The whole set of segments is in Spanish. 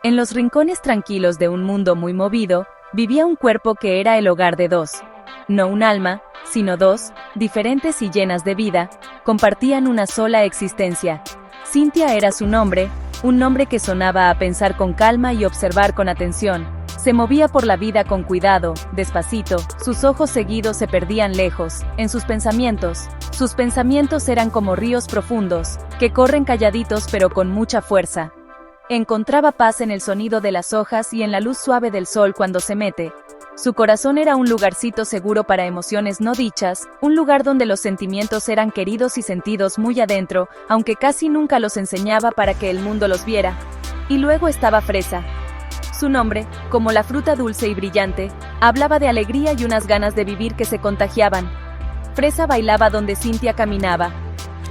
En los rincones tranquilos de un mundo muy movido, vivía un cuerpo que era el hogar de dos. No un alma, sino dos, diferentes y llenas de vida, compartían una sola existencia. Cynthia era su nombre, un nombre que sonaba a pensar con calma y observar con atención. Se movía por la vida con cuidado, despacito, sus ojos seguidos se perdían lejos, en sus pensamientos. Sus pensamientos eran como ríos profundos, que corren calladitos pero con mucha fuerza. Encontraba paz en el sonido de las hojas y en la luz suave del sol cuando se mete. Su corazón era un lugarcito seguro para emociones no dichas, un lugar donde los sentimientos eran queridos y sentidos muy adentro, aunque casi nunca los enseñaba para que el mundo los viera. Y luego estaba Fresa. Su nombre, como la fruta dulce y brillante, hablaba de alegría y unas ganas de vivir que se contagiaban. Fresa bailaba donde Cynthia caminaba.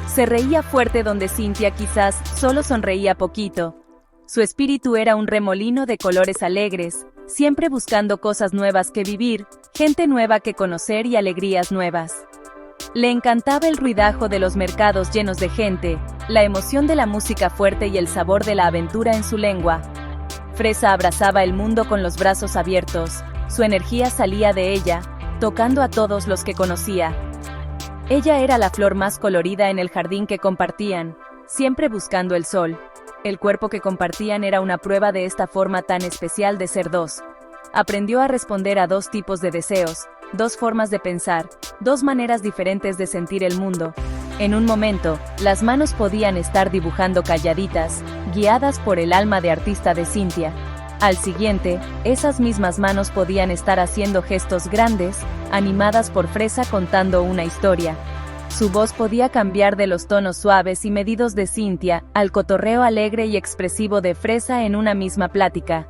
Se reía fuerte donde Cynthia quizás solo sonreía poquito. Su espíritu era un remolino de colores alegres, siempre buscando cosas nuevas que vivir, gente nueva que conocer y alegrías nuevas. Le encantaba el ruidajo de los mercados llenos de gente, la emoción de la música fuerte y el sabor de la aventura en su lengua. Fresa abrazaba el mundo con los brazos abiertos, su energía salía de ella, tocando a todos los que conocía. Ella era la flor más colorida en el jardín que compartían, siempre buscando el sol. El cuerpo que compartían era una prueba de esta forma tan especial de ser dos. Aprendió a responder a dos tipos de deseos, dos formas de pensar, dos maneras diferentes de sentir el mundo. En un momento, las manos podían estar dibujando calladitas, guiadas por el alma de artista de Cynthia. Al siguiente, esas mismas manos podían estar haciendo gestos grandes, animadas por Fresa contando una historia. Su voz podía cambiar de los tonos suaves y medidos de Cynthia al cotorreo alegre y expresivo de Fresa en una misma plática.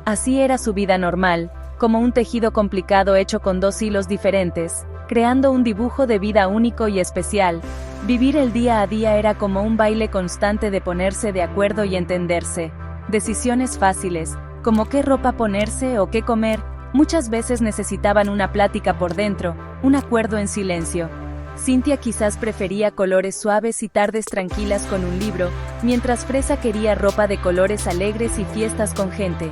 Así era su vida normal, como un tejido complicado hecho con dos hilos diferentes, creando un dibujo de vida único y especial. Vivir el día a día era como un baile constante de ponerse de acuerdo y entenderse. Decisiones fáciles, como qué ropa ponerse o qué comer, muchas veces necesitaban una plática por dentro, un acuerdo en silencio. Cynthia quizás prefería colores suaves y tardes tranquilas con un libro, mientras Fresa quería ropa de colores alegres y fiestas con gente.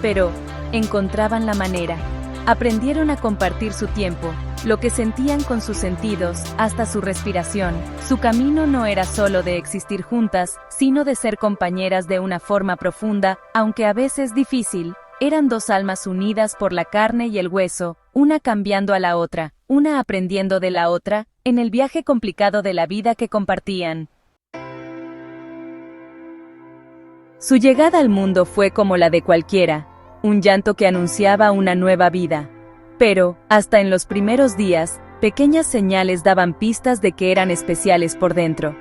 Pero encontraban la manera. Aprendieron a compartir su tiempo, lo que sentían con sus sentidos, hasta su respiración. Su camino no era solo de existir juntas, sino de ser compañeras de una forma profunda, aunque a veces difícil. Eran dos almas unidas por la carne y el hueso, una cambiando a la otra, una aprendiendo de la otra, en el viaje complicado de la vida que compartían. Su llegada al mundo fue como la de cualquiera, un llanto que anunciaba una nueva vida. Pero, hasta en los primeros días, pequeñas señales daban pistas de que eran especiales por dentro.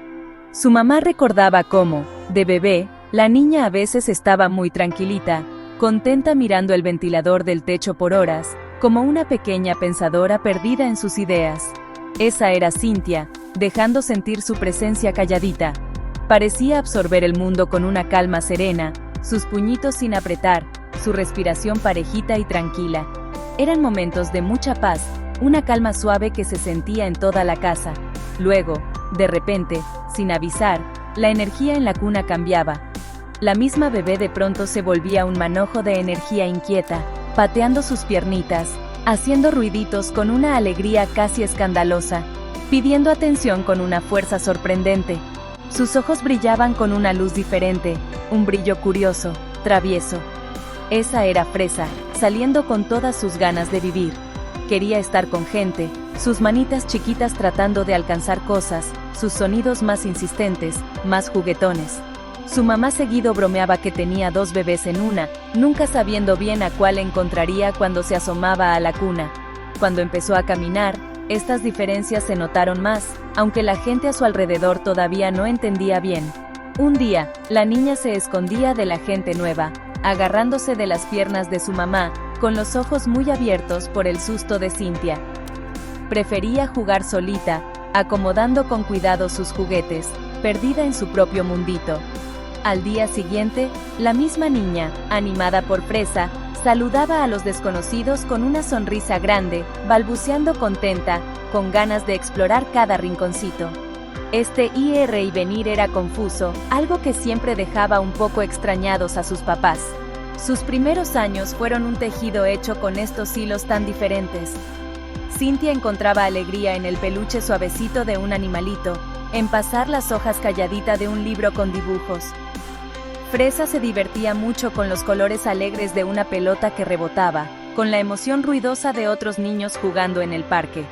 Su mamá recordaba cómo, de bebé, la niña a veces estaba muy tranquilita, contenta mirando el ventilador del techo por horas, como una pequeña pensadora perdida en sus ideas. Esa era Cynthia, dejando sentir su presencia calladita. Parecía absorber el mundo con una calma serena, sus puñitos sin apretar, su respiración parejita y tranquila. Eran momentos de mucha paz, una calma suave que se sentía en toda la casa. Luego, de repente, sin avisar, la energía en la cuna cambiaba. La misma bebé de pronto se volvía un manojo de energía inquieta, pateando sus piernitas, haciendo ruiditos con una alegría casi escandalosa, pidiendo atención con una fuerza sorprendente. Sus ojos brillaban con una luz diferente, un brillo curioso, travieso. Esa era Fresa, saliendo con todas sus ganas de vivir. Quería estar con gente, sus manitas chiquitas tratando de alcanzar cosas, sus sonidos más insistentes, más juguetones. Su mamá seguido bromeaba que tenía dos bebés en una, nunca sabiendo bien a cuál encontraría cuando se asomaba a la cuna. Cuando empezó a caminar, estas diferencias se notaron más, aunque la gente a su alrededor todavía no entendía bien. Un día, la niña se escondía de la gente nueva, agarrándose de las piernas de su mamá, con los ojos muy abiertos por el susto de Cynthia. Prefería jugar solita, acomodando con cuidado sus juguetes, perdida en su propio mundito. Al día siguiente, la misma niña, animada por Fresa, saludaba a los desconocidos con una sonrisa grande, balbuceando contenta, con ganas de explorar cada rinconcito. Este ir y venir era confuso, algo que siempre dejaba un poco extrañados a sus papás. Sus primeros años fueron un tejido hecho con estos hilos tan diferentes. Cynthia encontraba alegría en el peluche suavecito de un animalito, en pasar las hojas calladita de un libro con dibujos. Fresa se divertía mucho con los colores alegres de una pelota que rebotaba, con la emoción ruidosa de otros niños jugando en el parque.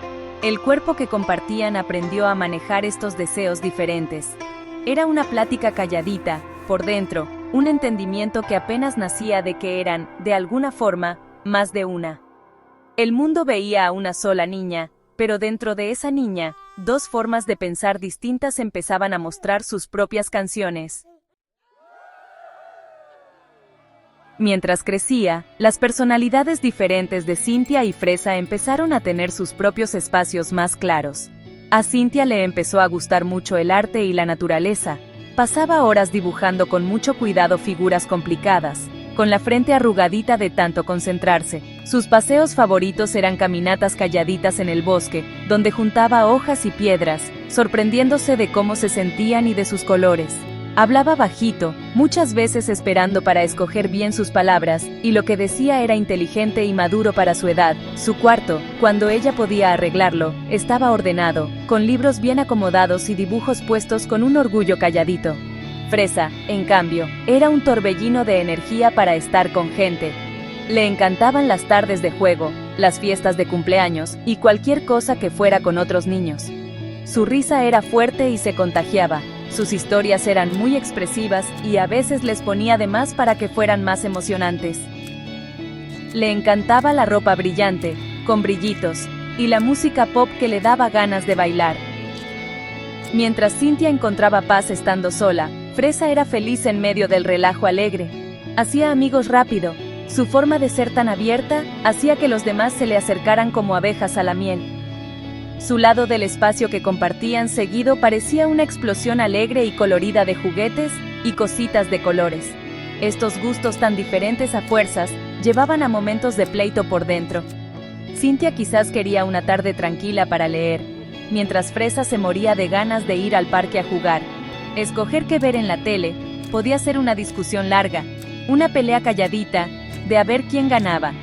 El cuerpo que compartían aprendió a manejar estos deseos diferentes. Era una plática calladita, por dentro, un entendimiento que apenas nacía de que eran, de alguna forma, más de una. El mundo veía a una sola niña, pero dentro de esa niña, dos formas de pensar distintas empezaban a mostrar sus propias canciones. Mientras crecía, las personalidades diferentes de Cynthia y Fresa empezaron a tener sus propios espacios más claros. A Cynthia le empezó a gustar mucho el arte y la naturaleza. Pasaba horas dibujando con mucho cuidado figuras complicadas, con la frente arrugadita de tanto concentrarse. Sus paseos favoritos eran caminatas calladitas en el bosque, donde juntaba hojas y piedras, sorprendiéndose de cómo se sentían y de sus colores. Hablaba bajito, muchas veces esperando para escoger bien sus palabras, y lo que decía era inteligente y maduro para su edad. Su cuarto, cuando ella podía arreglarlo, estaba ordenado, con libros bien acomodados y dibujos puestos con un orgullo calladito. Fresa, en cambio, era un torbellino de energía para estar con gente. Le encantaban las tardes de juego, las fiestas de cumpleaños, y cualquier cosa que fuera con otros niños. Su risa era fuerte y se contagiaba. Sus historias eran muy expresivas y a veces les ponía de más para que fueran más emocionantes. Le encantaba la ropa brillante, con brillitos, y la música pop que le daba ganas de bailar. Mientras Cynthia encontraba paz estando sola, Fresa era feliz en medio del relajo alegre. Hacía amigos rápido. Su forma de ser tan abierta hacía que los demás se le acercaran como abejas a la miel. Su lado del espacio que compartían seguido parecía una explosión alegre y colorida de juguetes y cositas de colores. Estos gustos tan diferentes a fuerzas llevaban a momentos de pleito por dentro. Cynthia quizás quería una tarde tranquila para leer, mientras Fresa se moría de ganas de ir al parque a jugar. Escoger qué ver en la tele podía ser una discusión larga, una pelea calladita, de a ver quién ganaba.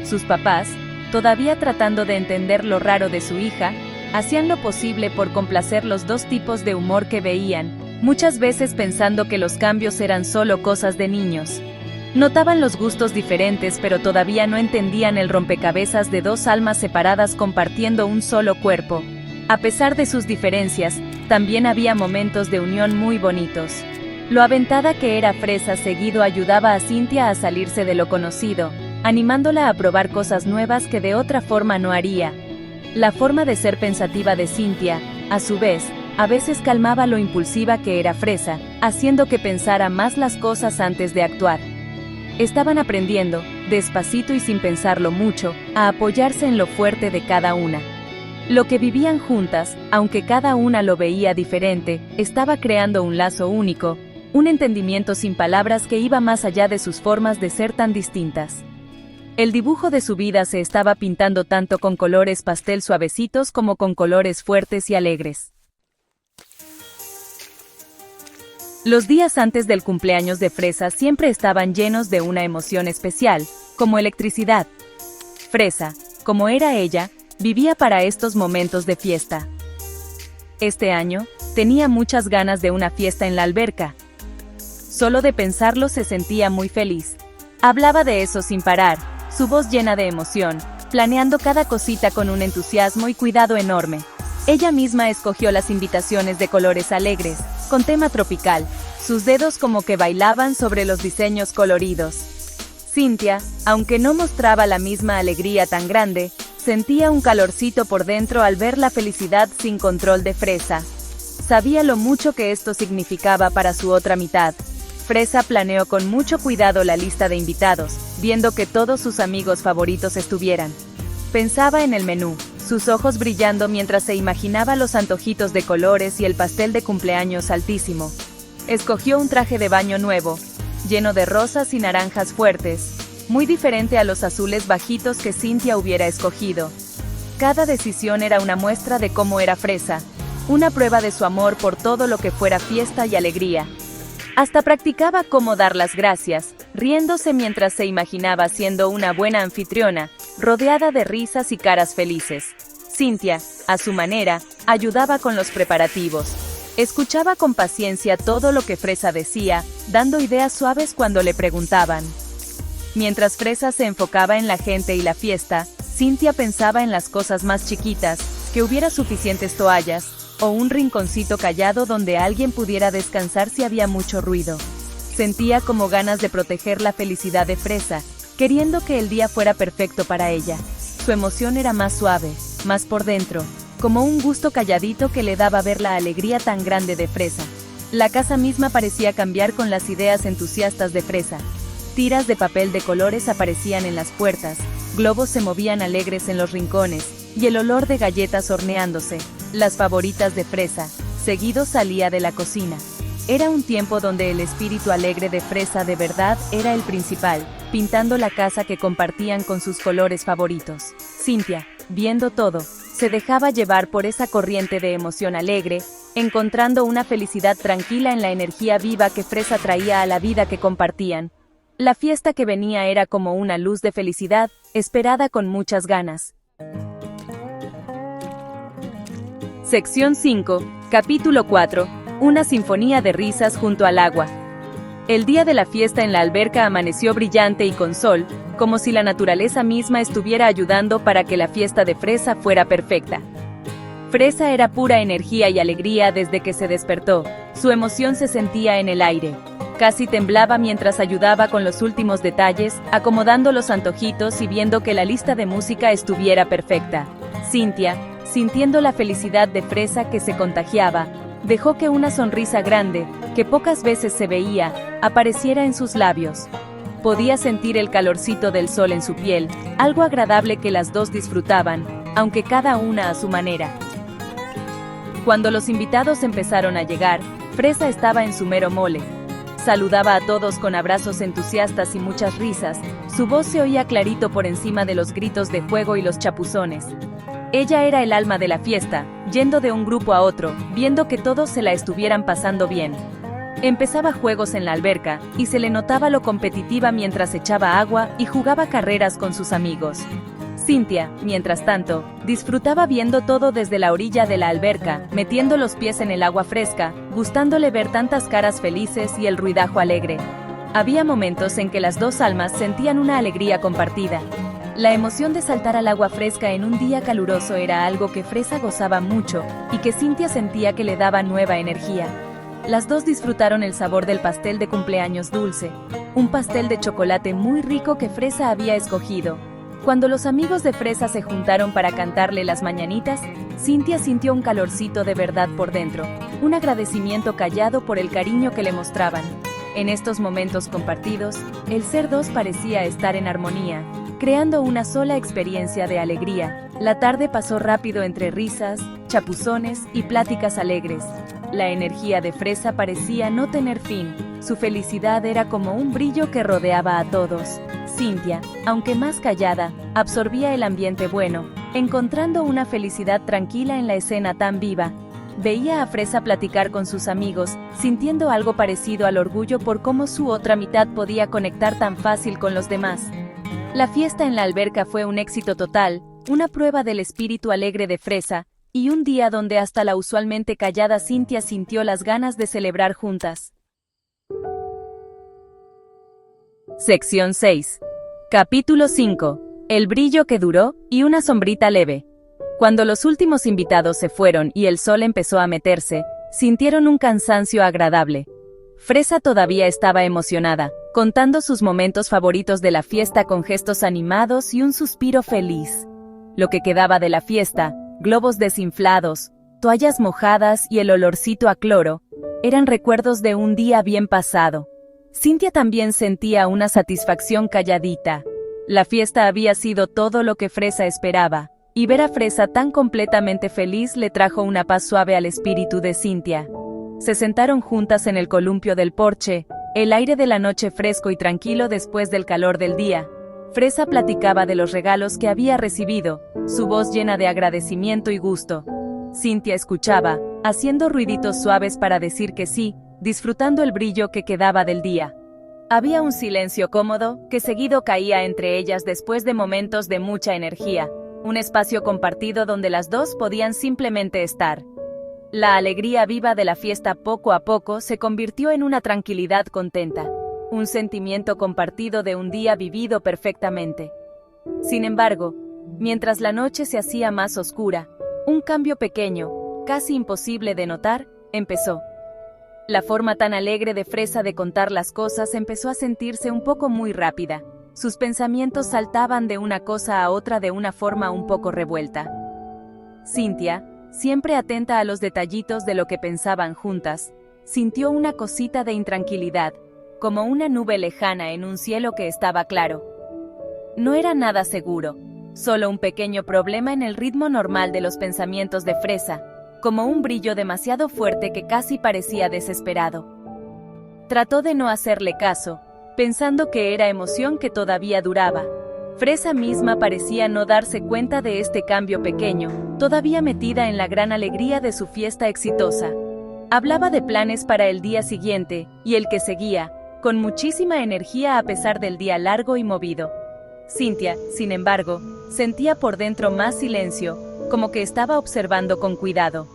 Sus papás, todavía tratando de entender lo raro de su hija, hacían lo posible por complacer los dos tipos de humor que veían, muchas veces pensando que los cambios eran solo cosas de niños. Notaban los gustos diferentes, pero todavía no entendían el rompecabezas de dos almas separadas compartiendo un solo cuerpo. A pesar de sus diferencias, también había momentos de unión muy bonitos. Lo aventada que era Fresa seguido ayudaba a Cynthia a salirse de lo conocido, animándola a probar cosas nuevas que de otra forma no haría. La forma de ser pensativa de Cynthia, a su vez, a veces calmaba lo impulsiva que era Fresa, haciendo que pensara más las cosas antes de actuar. Estaban aprendiendo, despacito y sin pensarlo mucho, a apoyarse en lo fuerte de cada una. Lo que vivían juntas, aunque cada una lo veía diferente, estaba creando un lazo único, un entendimiento sin palabras que iba más allá de sus formas de ser tan distintas. El dibujo de su vida se estaba pintando tanto con colores pastel suavecitos como con colores fuertes y alegres. Los días antes del cumpleaños de Fresa siempre estaban llenos de una emoción especial, como electricidad. Fresa, como era ella, vivía para estos momentos de fiesta. Este año, tenía muchas ganas de una fiesta en la alberca. Solo de pensarlo se sentía muy feliz. Hablaba de eso sin parar, su voz llena de emoción, planeando cada cosita con un entusiasmo y cuidado enorme. Ella misma escogió las invitaciones de colores alegres, con tema tropical, sus dedos como que bailaban sobre los diseños coloridos. Cynthia, aunque no mostraba la misma alegría tan grande, sentía un calorcito por dentro al ver la felicidad sin control de Fresa. Sabía lo mucho que esto significaba para su otra mitad. Fresa planeó con mucho cuidado la lista de invitados, viendo que todos sus amigos favoritos estuvieran. Pensaba en el menú, sus ojos brillando mientras se imaginaba los antojitos de colores y el pastel de cumpleaños altísimo. Escogió un traje de baño nuevo, lleno de rosas y naranjas fuertes, muy diferente a los azules bajitos que Cynthia hubiera escogido. Cada decisión era una muestra de cómo era Fresa, una prueba de su amor por todo lo que fuera fiesta y alegría. Hasta practicaba cómo dar las gracias, riéndose mientras se imaginaba siendo una buena anfitriona, rodeada de risas y caras felices. Cynthia, a su manera, ayudaba con los preparativos. Escuchaba con paciencia todo lo que Fresa decía, dando ideas suaves cuando le preguntaban. Mientras Fresa se enfocaba en la gente y la fiesta, Cynthia pensaba en las cosas más chiquitas, que hubiera suficientes toallas, o un rinconcito callado donde alguien pudiera descansar si había mucho ruido. Sentía como ganas de proteger la felicidad de Fresa, queriendo que el día fuera perfecto para ella. Su emoción era más suave, más por dentro, como un gusto calladito que le daba ver la alegría tan grande de Fresa. La casa misma parecía cambiar con las ideas entusiastas de Fresa. Tiras de papel de colores aparecían en las puertas, globos se movían alegres en los rincones, y el olor de galletas horneándose, las favoritas de Fresa, seguido salía de la cocina. Era un tiempo donde el espíritu alegre de Fresa de verdad era el principal, pintando la casa que compartían con sus colores favoritos. Cynthia, viendo todo, se dejaba llevar por esa corriente de emoción alegre, encontrando una felicidad tranquila en la energía viva que Fresa traía a la vida que compartían. La fiesta que venía era como una luz de felicidad, esperada con muchas ganas. Sección 5, Capítulo 4, Una sinfonía de risas junto al agua. El día de la fiesta en la alberca amaneció brillante y con sol, como si la naturaleza misma estuviera ayudando para que la fiesta de Fresa fuera perfecta. Fresa era pura energía y alegría desde que se despertó, su emoción se sentía en el aire. Casi temblaba mientras ayudaba con los últimos detalles, acomodando los antojitos y viendo que la lista de música estuviera perfecta. Cynthia, sintiendo la felicidad de Fresa que se contagiaba, dejó que una sonrisa grande, que pocas veces se veía, apareciera en sus labios. Podía sentir el calorcito del sol en su piel, algo agradable que las dos disfrutaban, aunque cada una a su manera. Cuando los invitados empezaron a llegar, Fresa estaba en su mero mole. Saludaba a todos con abrazos entusiastas y muchas risas, su voz se oía clarito por encima de los gritos de juego y los chapuzones. Ella era el alma de la fiesta, yendo de un grupo a otro, viendo que todos se la estuvieran pasando bien. Empezaba juegos en la alberca, y se le notaba lo competitiva mientras echaba agua y jugaba carreras con sus amigos. Cynthia, mientras tanto, disfrutaba viendo todo desde la orilla de la alberca, metiendo los pies en el agua fresca, gustándole ver tantas caras felices y el ruidajo alegre. Había momentos en que las dos almas sentían una alegría compartida. La emoción de saltar al agua fresca en un día caluroso era algo que Fresa gozaba mucho, y que Cynthia sentía que le daba nueva energía. Las dos disfrutaron el sabor del pastel de cumpleaños dulce, un pastel de chocolate muy rico que Fresa había escogido. Cuando los amigos de Fresa se juntaron para cantarle las mañanitas, Cynthia sintió un calorcito de verdad por dentro, un agradecimiento callado por el cariño que le mostraban. En estos momentos compartidos, el ser dos parecía estar en armonía, creando una sola experiencia de alegría. La tarde pasó rápido entre risas, chapuzones y pláticas alegres. La energía de Fresa parecía no tener fin, su felicidad era como un brillo que rodeaba a todos. Cynthia, aunque más callada, absorbía el ambiente bueno, encontrando una felicidad tranquila en la escena tan viva. Veía a Fresa platicar con sus amigos, sintiendo algo parecido al orgullo por cómo su otra mitad podía conectar tan fácil con los demás. La fiesta en la alberca fue un éxito total, una prueba del espíritu alegre de Fresa, y un día donde hasta la usualmente callada Cynthia sintió las ganas de celebrar juntas. Sección 6. Capítulo 5. El brillo que duró y una sombrita leve. Cuando los últimos invitados se fueron y el sol empezó a meterse, sintieron un cansancio agradable. Fresa todavía estaba emocionada, contando sus momentos favoritos de la fiesta con gestos animados y un suspiro feliz. Lo que quedaba de la fiesta, globos desinflados, toallas mojadas y el olorcito a cloro, eran recuerdos de un día bien pasado. Cynthia también sentía una satisfacción calladita. La fiesta había sido todo lo que Fresa esperaba, y ver a Fresa tan completamente feliz le trajo una paz suave al espíritu de Cynthia. Se sentaron juntas en el columpio del porche, el aire de la noche fresco y tranquilo después del calor del día. Fresa platicaba de los regalos que había recibido, su voz llena de agradecimiento y gusto. Cynthia escuchaba, haciendo ruiditos suaves para decir que sí, disfrutando el brillo que quedaba del día. Había un silencio cómodo, que seguido caía entre ellas después de momentos de mucha energía, un espacio compartido donde las dos podían simplemente estar. La alegría viva de la fiesta poco a poco se convirtió en una tranquilidad contenta, un sentimiento compartido de un día vivido perfectamente. Sin embargo, mientras la noche se hacía más oscura, un cambio pequeño, casi imposible de notar, empezó. La forma tan alegre de Fresa de contar las cosas empezó a sentirse un poco muy rápida. Sus pensamientos saltaban de una cosa a otra de una forma un poco revuelta. Cynthia, siempre atenta a los detallitos de lo que pensaban juntas, sintió una cosita de intranquilidad, como una nube lejana en un cielo que estaba claro. No era nada seguro, solo un pequeño problema en el ritmo normal de los pensamientos de Fresa, como un brillo demasiado fuerte que casi parecía desesperado. Trató de no hacerle caso, pensando que era emoción que todavía duraba. Fresa misma parecía no darse cuenta de este cambio pequeño, todavía metida en la gran alegría de su fiesta exitosa. Hablaba de planes para el día siguiente, y el que seguía, con muchísima energía a pesar del día largo y movido. Cynthia, sin embargo, sentía por dentro más silencio, como que estaba observando con cuidado.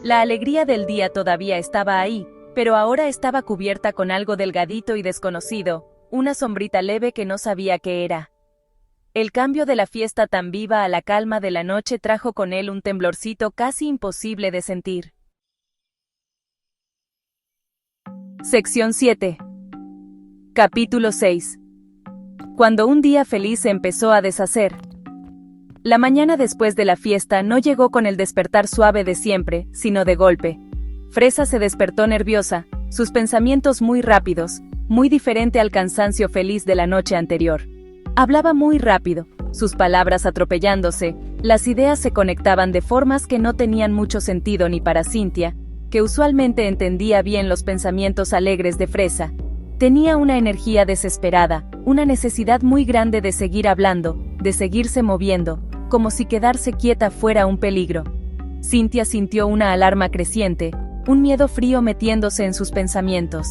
La alegría del día todavía estaba ahí, pero ahora estaba cubierta con algo delgadito y desconocido, una sombrita leve que no sabía qué era. El cambio de la fiesta tan viva a la calma de la noche trajo con él un temblorcito casi imposible de sentir. Sección 7. Capítulo 6. Cuando un día feliz se empezó a deshacer. La mañana después de la fiesta no llegó con el despertar suave de siempre, sino de golpe. Fresa se despertó nerviosa, sus pensamientos muy rápidos, muy diferente al cansancio feliz de la noche anterior. Hablaba muy rápido, sus palabras atropellándose, las ideas se conectaban de formas que no tenían mucho sentido ni para Cynthia, que usualmente entendía bien los pensamientos alegres de Fresa. Tenía una energía desesperada, una necesidad muy grande de seguir hablando, de seguirse moviendo, como si quedarse quieta fuera un peligro. Cynthia sintió una alarma creciente, un miedo frío metiéndose en sus pensamientos.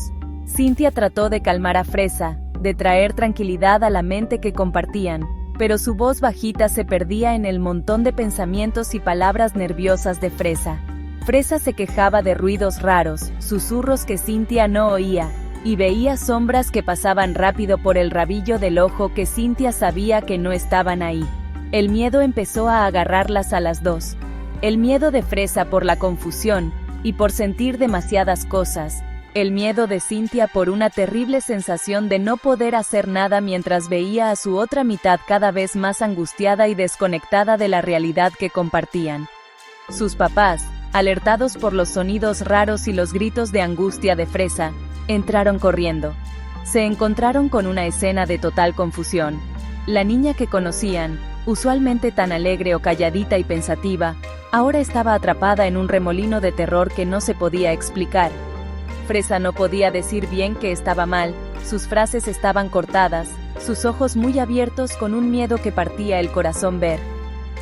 Cynthia trató de calmar a Fresa, de traer tranquilidad a la mente que compartían, pero su voz bajita se perdía en el montón de pensamientos y palabras nerviosas de Fresa. Fresa se quejaba de ruidos raros, susurros que Cynthia no oía, y veía sombras que pasaban rápido por el rabillo del ojo que Cynthia sabía que no estaban ahí. El miedo empezó a agarrarlas a las dos. El miedo de Fresa por la confusión, y por sentir demasiadas cosas. El miedo de Cynthia por una terrible sensación de no poder hacer nada mientras veía a su otra mitad cada vez más angustiada y desconectada de la realidad que compartían. Sus papás, alertados por los sonidos raros y los gritos de angustia de Fresa, entraron corriendo. Se encontraron con una escena de total confusión. La niña que conocían, usualmente tan alegre o calladita y pensativa, ahora estaba atrapada en un remolino de terror que no se podía explicar. Fresa no podía decir bien que estaba mal, sus frases estaban cortadas, sus ojos muy abiertos con un miedo que partía el corazón ver.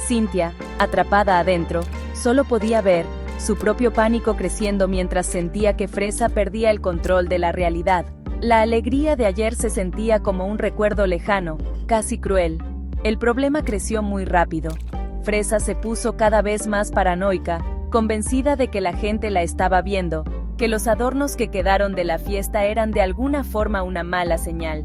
Cynthia, atrapada adentro, solo podía ver su propio pánico creciendo mientras sentía que Fresa perdía el control de la realidad. La alegría de ayer se sentía como un recuerdo lejano, casi cruel. El problema creció muy rápido. Fresa se puso cada vez más paranoica, convencida de que la gente la estaba viendo, que los adornos que quedaron de la fiesta eran de alguna forma una mala señal.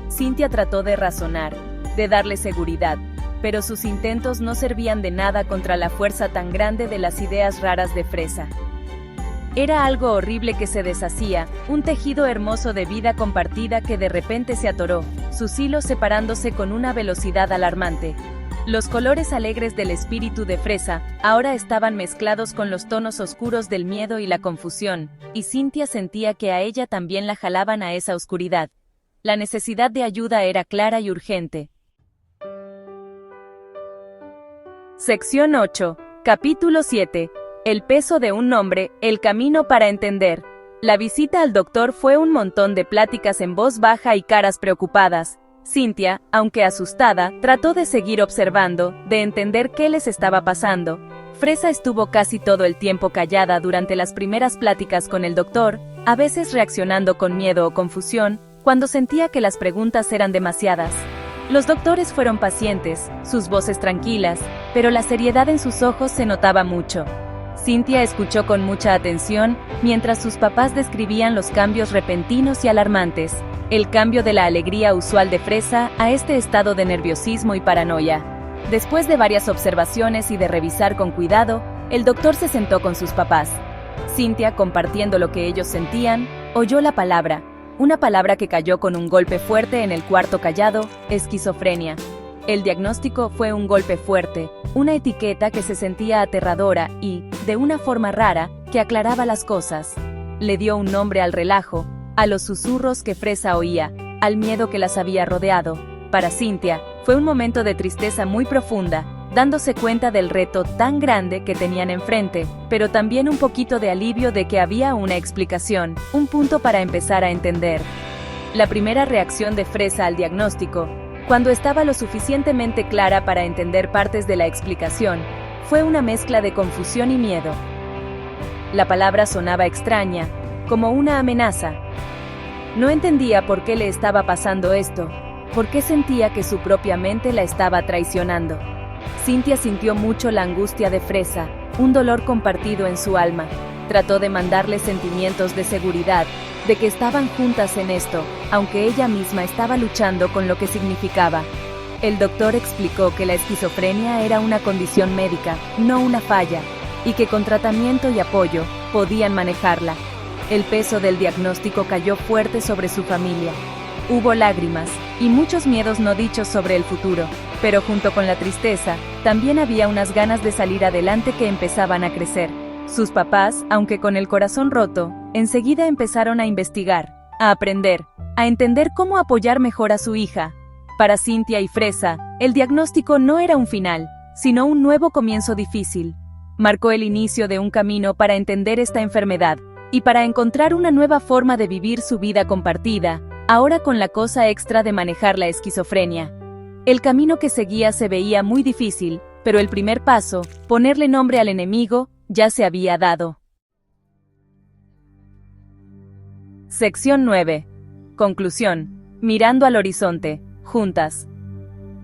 Cynthia trató de razonar, de darle seguridad, pero sus intentos no servían de nada contra la fuerza tan grande de las ideas raras de Fresa. Era algo horrible que se deshacía, un tejido hermoso de vida compartida que de repente se atoró, sus hilos separándose con una velocidad alarmante. Los colores alegres del espíritu de Fresa ahora estaban mezclados con los tonos oscuros del miedo y la confusión, y Cynthia sentía que a ella también la jalaban a esa oscuridad. La necesidad de ayuda era clara y urgente. Sección 8. Capítulo 7. El peso de un nombre, el camino para entender. La visita al doctor fue un montón de pláticas en voz baja y caras preocupadas. Cynthia, aunque asustada, trató de seguir observando, de entender qué les estaba pasando. Fresa estuvo casi todo el tiempo callada durante las primeras pláticas con el doctor, a veces reaccionando con miedo o confusión, cuando sentía que las preguntas eran demasiadas. Los doctores fueron pacientes, sus voces tranquilas, pero la seriedad en sus ojos se notaba mucho. Cynthia escuchó con mucha atención mientras sus papás describían los cambios repentinos y alarmantes, el cambio de la alegría usual de Fresa a este estado de nerviosismo y paranoia. Después de varias observaciones y de revisar con cuidado, el doctor se sentó con sus papás. Cynthia, compartiendo lo que ellos sentían, oyó la palabra, una palabra que cayó con un golpe fuerte en el cuarto callado: esquizofrenia. El diagnóstico fue un golpe fuerte, una etiqueta que se sentía aterradora y, de una forma rara, que aclaraba las cosas. Le dio un nombre al relajo, a los susurros que Fresa oía, al miedo que las había rodeado. Para Cynthia, fue un momento de tristeza muy profunda, dándose cuenta del reto tan grande que tenían enfrente, pero también un poquito de alivio de que había una explicación, un punto para empezar a entender. La primera reacción de Fresa al diagnóstico, cuando estaba lo suficientemente clara para entender partes de la explicación, fue una mezcla de confusión y miedo. La palabra sonaba extraña, como una amenaza. No entendía por qué le estaba pasando esto, por qué sentía que su propia mente la estaba traicionando. Cynthia sintió mucho la angustia de Fresa, un dolor compartido en su alma. Trató de mandarle sentimientos de seguridad, de que estaban juntas en esto, aunque ella misma estaba luchando con lo que significaba. El doctor explicó que la esquizofrenia era una condición médica, no una falla, y que con tratamiento y apoyo, podían manejarla. El peso del diagnóstico cayó fuerte sobre su familia. Hubo lágrimas, y muchos miedos no dichos sobre el futuro, pero junto con la tristeza, también había unas ganas de salir adelante que empezaban a crecer. Sus papás, aunque con el corazón roto, enseguida empezaron a investigar, a aprender, a entender cómo apoyar mejor a su hija. Para Cynthia y Fresa, el diagnóstico no era un final, sino un nuevo comienzo difícil. Marcó el inicio de un camino para entender esta enfermedad, y para encontrar una nueva forma de vivir su vida compartida, ahora con la cosa extra de manejar la esquizofrenia. El camino que seguía se veía muy difícil, pero el primer paso, ponerle nombre al enemigo, ya se había dado. Sección 9. Conclusión. Mirando al horizonte, juntas.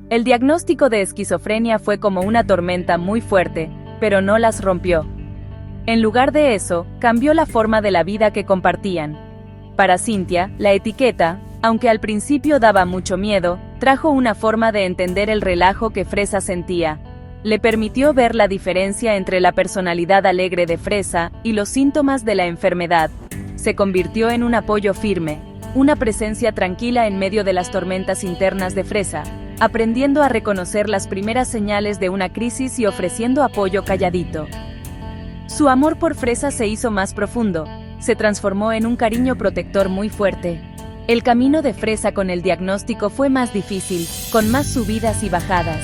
El diagnóstico de esquizofrenia fue como una tormenta muy fuerte, pero no las rompió. En lugar de eso, cambió la forma de la vida que compartían. Para Cynthia, la etiqueta, aunque al principio daba mucho miedo, trajo una forma de entender el relajo que Fresa sentía. Le permitió ver la diferencia entre la personalidad alegre de Fresa y los síntomas de la enfermedad. Se convirtió en un apoyo firme, una presencia tranquila en medio de las tormentas internas de Fresa, aprendiendo a reconocer las primeras señales de una crisis y ofreciendo apoyo calladito. Su amor por Fresa se hizo más profundo, se transformó en un cariño protector muy fuerte. El camino de Fresa con el diagnóstico fue más difícil, con más subidas y bajadas.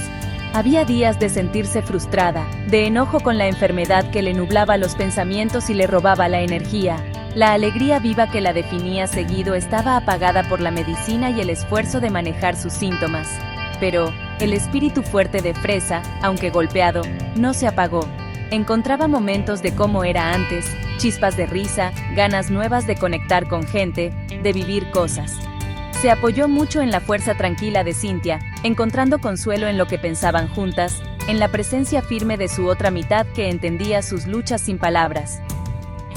Había días de sentirse frustrada, de enojo con la enfermedad que le nublaba los pensamientos y le robaba la energía. La alegría viva que la definía seguido estaba apagada por la medicina y el esfuerzo de manejar sus síntomas. Pero, el espíritu fuerte de Fresa, aunque golpeado, no se apagó. Encontraba momentos de cómo era antes, chispas de risa, ganas nuevas de conectar con gente, de vivir cosas. Se apoyó mucho en la fuerza tranquila de Cynthia, encontrando consuelo en lo que pensaban juntas, en la presencia firme de su otra mitad que entendía sus luchas sin palabras.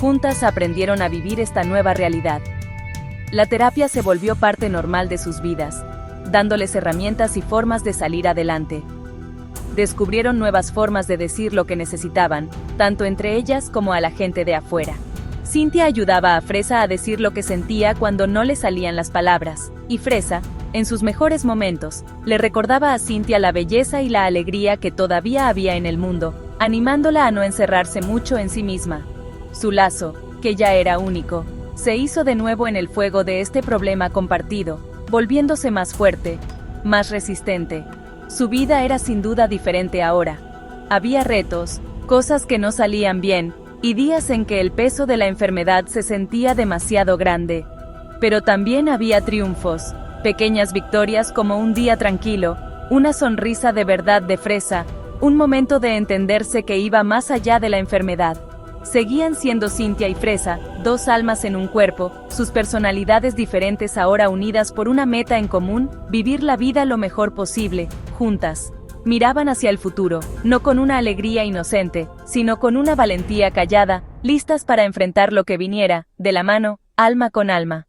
Juntas aprendieron a vivir esta nueva realidad. La terapia se volvió parte normal de sus vidas, dándoles herramientas y formas de salir adelante. Descubrieron nuevas formas de decir lo que necesitaban, tanto entre ellas como a la gente de afuera. Cynthia ayudaba a Fresa a decir lo que sentía cuando no le salían las palabras, y Fresa, en sus mejores momentos, le recordaba a Cynthia la belleza y la alegría que todavía había en el mundo, animándola a no encerrarse mucho en sí misma. Su lazo, que ya era único, se hizo de nuevo en el fuego de este problema compartido, volviéndose más fuerte, más resistente. Su vida era sin duda diferente ahora. Había retos, cosas que no salían bien, y días en que el peso de la enfermedad se sentía demasiado grande. Pero también había triunfos, pequeñas victorias como un día tranquilo, una sonrisa de verdad de Fresa, un momento de entenderse que iba más allá de la enfermedad. Seguían siendo Cynthia y Fresa, dos almas en un cuerpo, sus personalidades diferentes ahora unidas por una meta en común, vivir la vida lo mejor posible, juntas. Miraban hacia el futuro, no con una alegría inocente, sino con una valentía callada, listas para enfrentar lo que viniera, de la mano, alma con alma.